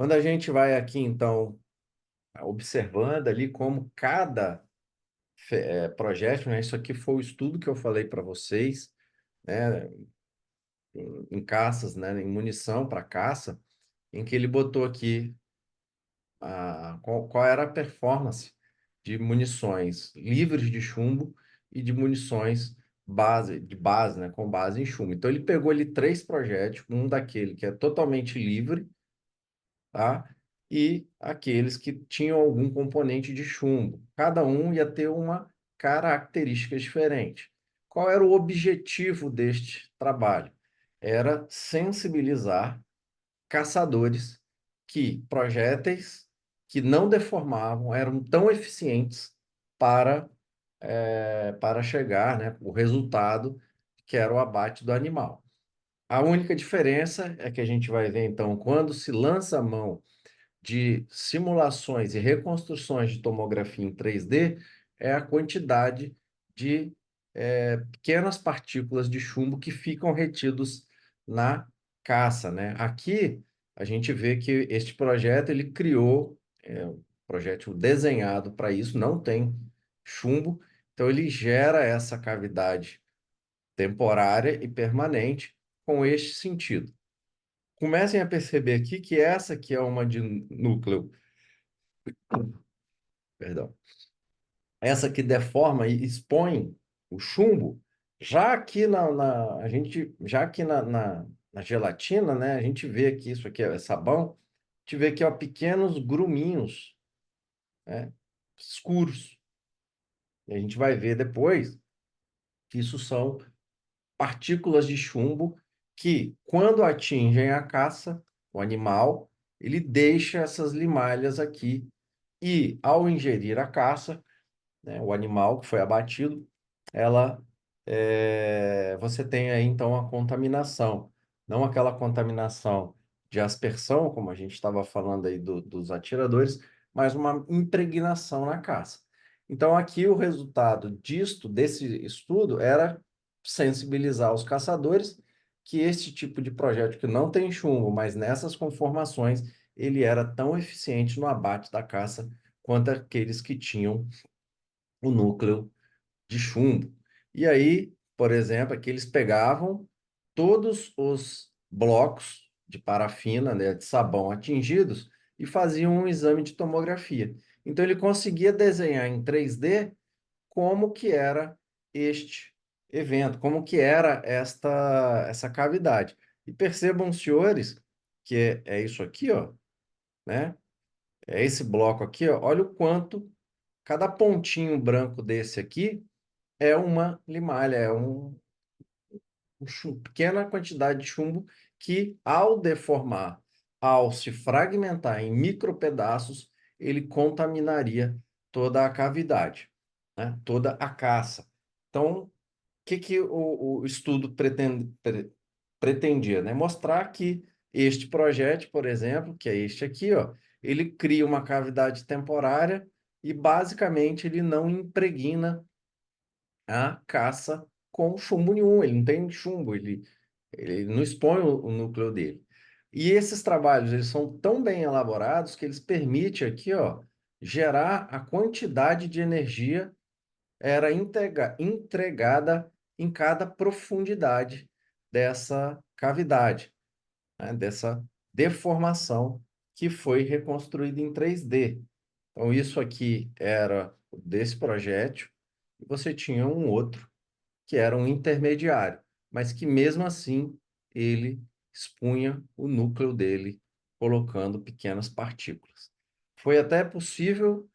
Quando a gente vai aqui, então, observando ali como cada projeto, né? Isso aqui foi o estudo que eu falei para vocês, né? Em caças, né? Em munição para caça, em que ele botou aqui qual era a performance de munições livres de chumbo e de munições de base, né? Com base em chumbo. Então ele pegou ali três projéteis, um daquele que é totalmente livre, tá? E aqueles que tinham algum componente de chumbo. Cada um ia ter uma característica diferente. Qual era o objetivo deste trabalho? Era sensibilizar caçadores que projéteis que não deformavam eram tão eficientes para chegar, né, o resultado que era o abate do animal. A única diferença é que a gente vai ver, então, quando se lança a mão de simulações e reconstruções de tomografia em 3D é a quantidade de pequenas partículas de chumbo que ficam retidos na caça, né? Aqui a gente vê que este projeto ele criou um projétil desenhado para isso, não tem chumbo, então ele gera essa cavidade temporária e permanente com este sentido. Comecem a perceber aqui que essa aqui é uma de núcleo, perdão, essa que deforma e expõe o chumbo, já aqui a gente, já aqui na gelatina, né, a gente vê aqui, isso aqui é sabão, a gente vê aqui, ó, pequenos gruminhos, né, escuros. E a gente vai ver depois que isso são partículas de chumbo que, quando atingem a caça, o animal, ele deixa essas limalhas aqui e, ao ingerir a caça, né, o animal que foi abatido, você tem aí então a contaminação, não aquela contaminação de aspersão, como a gente estava falando aí dos atiradores, mas uma impregnação na caça. Então aqui o resultado desse estudo era sensibilizar os caçadores que este tipo de projétil que não tem chumbo, mas nessas conformações, ele era tão eficiente no abate da caça quanto aqueles que tinham o núcleo de chumbo. E aí, por exemplo, aqui eles pegavam todos os blocos de parafina, né, de sabão atingidos e faziam um exame de tomografia. Então ele conseguia desenhar em 3D como que era este evento, como que era essa cavidade. E percebam, senhores, que é isso aqui, ó, né? É esse bloco aqui, ó. Olha o quanto cada pontinho branco desse aqui é uma limalha, pequena quantidade de chumbo que, ao deformar, ao se fragmentar em micropedaços, ele contaminaria toda a cavidade, né? Toda a caça. Então, o que o estudo pretendia, né? Mostrar que este projétil, por exemplo, que é este aqui, ó, ele cria uma cavidade temporária e, basicamente, ele não impregna a caça com chumbo nenhum, ele não tem chumbo, ele não expõe o núcleo dele. E esses trabalhos, eles são tão bem elaborados que eles permitem aqui, ó, gerar a quantidade de energia era entregada em cada profundidade dessa cavidade, né, dessa deformação que foi reconstruída em 3D. Então, isso aqui era desse projétil, e você tinha um outro que era um intermediário, mas que mesmo assim ele expunha o núcleo dele, colocando pequenas partículas. Foi até possível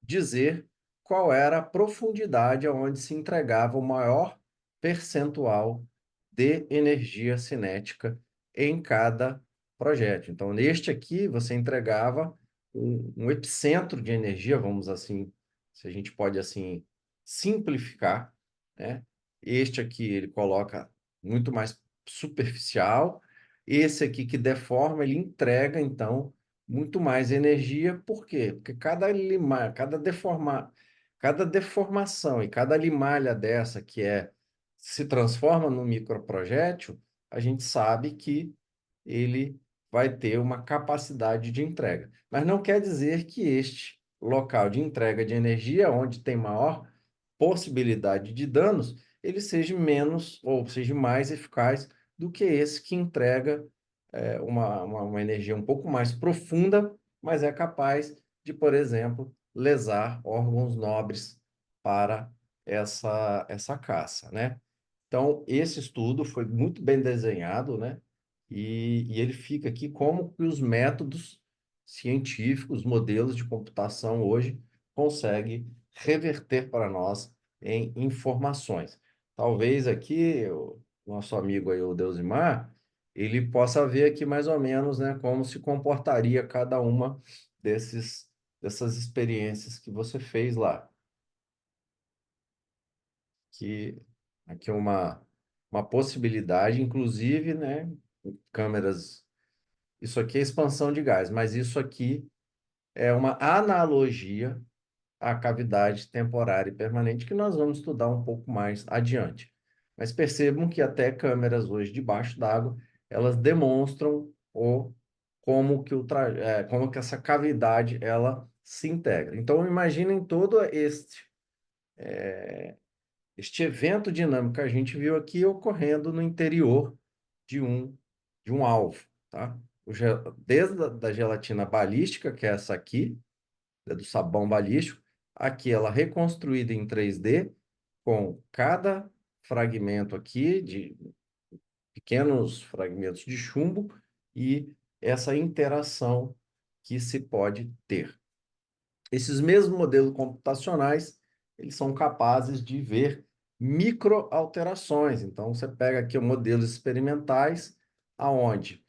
dizer qual era a profundidade aonde se entregava o maior percentual de energia cinética em cada projétil. Então, neste aqui, você entregava um epicentro de energia, vamos assim, se a gente pode assim simplificar, né? Este aqui ele coloca muito mais superficial, esse aqui que deforma, ele entrega então muito mais energia. Por quê? Porque cada deformação e cada limalha dessa se transforma num microprojétil, a gente sabe que ele vai ter uma capacidade de entrega. Mas não quer dizer que este local de entrega de energia, onde tem maior possibilidade de danos, ele seja menos ou seja mais eficaz do que esse que entrega uma energia um pouco mais profunda, mas é capaz de, por exemplo, lesar órgãos nobres para essa caça, né? Então, esse estudo foi muito bem desenhado, né? E ele fica aqui como que os métodos científicos, os modelos de computação hoje conseguem reverter para nós em informações. Talvez aqui o nosso amigo aí, o Deusimar, ele possa ver aqui mais ou menos, né, como se comportaria cada uma dessas experiências que você fez lá. Que aqui é uma possibilidade, inclusive, né, câmeras. Isso aqui é expansão de gás, mas isso aqui é uma analogia à cavidade temporária e permanente que nós vamos estudar um pouco mais adiante. Mas percebam que até câmeras hoje debaixo d'água, elas demonstram como que essa cavidade ela se integra. Então imaginem todo este evento dinâmico que a gente viu aqui ocorrendo no interior de um alvo, tá? Desde a da gelatina balística, que é essa aqui, do sabão balístico, aqui ela reconstruída em 3D, com cada fragmento aqui de pequenos fragmentos de chumbo e essa interação que se pode ter. Esses mesmos modelos computacionais, eles são capazes de ver microalterações. Então, você pega aqui modelos experimentais, aonde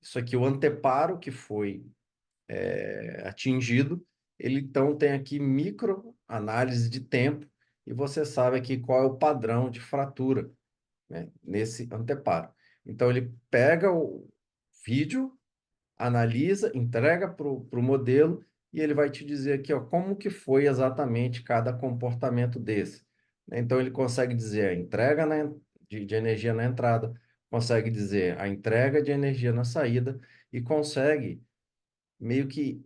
isso aqui, o anteparo que foi atingido, ele então tem aqui microanálise de tempo, e você sabe aqui qual é o padrão de fratura, né, nesse anteparo. Então, ele pega o vídeo, analisa, entrega para o modelo e ele vai te dizer aqui, ó, como que foi exatamente cada comportamento desse. Então, ele consegue dizer a entrega de energia na entrada, consegue dizer a entrega de energia na saída e consegue meio que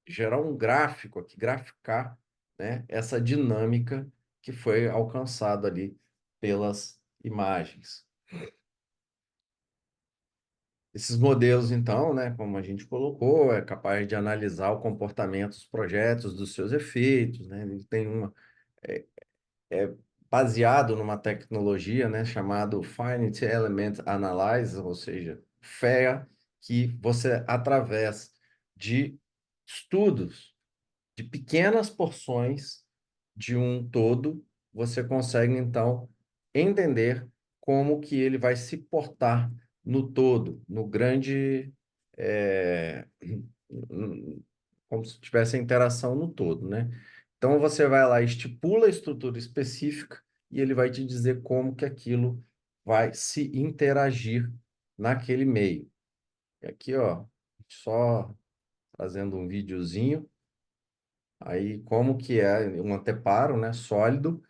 gerar um gráfico aqui, graficar, né, essa dinâmica que foi alcançada ali pelas imagens. Esses modelos, então, né, como a gente colocou, é capaz de analisar o comportamento dos projetos, dos seus efeitos, né? Ele tem é, é baseado numa tecnologia, né, chamado Finite Element Analysis, ou seja, FEA, que você, através de estudos de pequenas porções de um todo, você consegue então entender como que ele vai se portar no todo, no grande, é, como se tivesse a interação no todo, né? Então você vai lá, estipula a estrutura específica e ele vai te dizer como que aquilo vai se interagir naquele meio. E aqui, ó, só fazendo um videozinho. Aí, como que é um anteparo, né, sólido,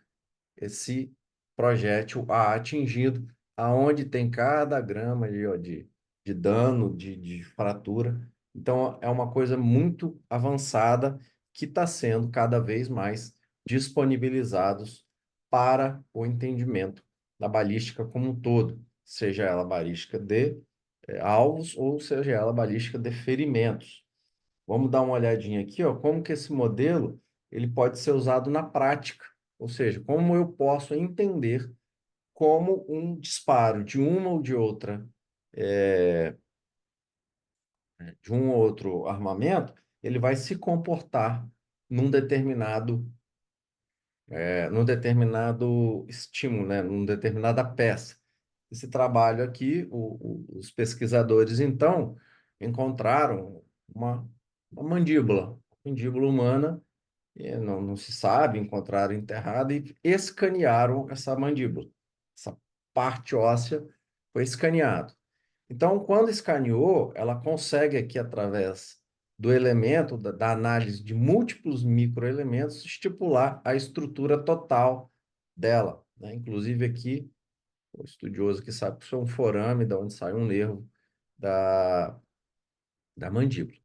esse projétil atingido, aonde tem cada grama de dano, de fratura. Então, é uma coisa muito avançada que está sendo cada vez mais disponibilizados para o entendimento da balística como um todo, seja ela balística de alvos ou seja ela balística de ferimentos. Vamos dar uma olhadinha aqui, ó, como que esse modelo ele pode ser usado na prática, ou seja, como eu posso entender como um disparo de uma ou de outra, de um ou outro armamento, ele vai se comportar num determinado, num determinado estímulo, né, num determinada peça. Esse trabalho aqui, os pesquisadores, então, encontraram uma mandíbula humana. Não se sabe, encontraram enterrada e escanearam essa mandíbula. Essa parte óssea foi escaneado. Então, quando escaneou, ela consegue aqui, através do elemento, da análise de múltiplos microelementos, estipular a estrutura total dela, né? Inclusive aqui, O estudioso que sabe que isso é um forame, da onde sai um nervo da mandíbula.